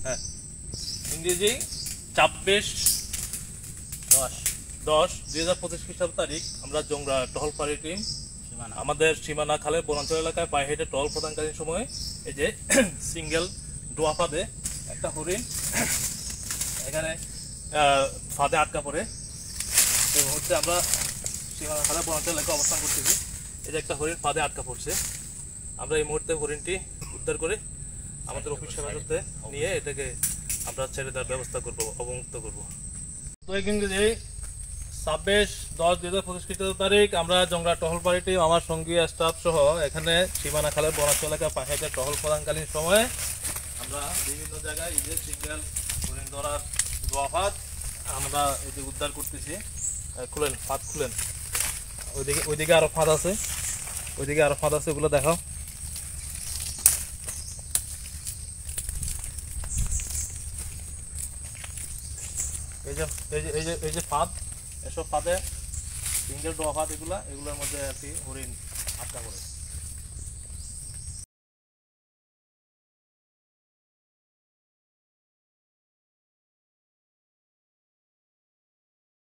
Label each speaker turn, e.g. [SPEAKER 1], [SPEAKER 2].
[SPEAKER 1] হ্যাঁ, ইংরেজি 26/10/2025 খ্রিস্টাব্দ তারিখ আমরা জংরা টহল পাড়ি টিম আমাদের সীমানা খালের বনাঞ্চল এলাকায় পায়ে হেঁটে টহল প্রদানকালীন সময়ে এই যে সিঙ্গেল ডোয়া ফাঁদে একটা হরিণ এখানে ফাঁদে আটকা পড়ে এই মুহূর্তে আমরা সীমানা খালের বনাঞ্চল এলাকায় অবস্থান করতেছি। এই যে একটা হরিণ ফাঁদে আটকা পড়ছে, আমরা এই মুহূর্তে হরিণটি উদ্ধার করে আমাদের অফিস হেফাজতে নিয়ে এটাকে আমরা ছেড়ে দেওয়ার ব্যবস্থা করব, অবমুক্ত করব। তো ইংরেজি 26/10/2025 খ্রিস্টাব্দ তারিখ আমরা জংরা টহল পাড়ি টিম আমার সঙ্গী স্টাফ সহ এখানে সীমানা খালের বনাঞ্চল এলাকায় পায়ে হেঁটে টহল প্রদানকালীন সময়ে আমরা বিভিন্ন জায়গায় এই যে সিঙ্গেল হরিণ ধরার ডোয়া ফাঁদ আমরা এই যে উদ্ধার করতেছি। খুলেন, ফাঁদ খুলেন। ওইদিকে আরো ফাঁদ আছে, ওইদিকে আরো ফাঁদ আছে, ওগুলো দেখাও। এই যে ফাঁদ, এসব ফাঁদে সিঙ্গেল ডোয়া ফাঁদ, এগুলোর মধ্যে আর কি হরিণ আটকা পড়ে।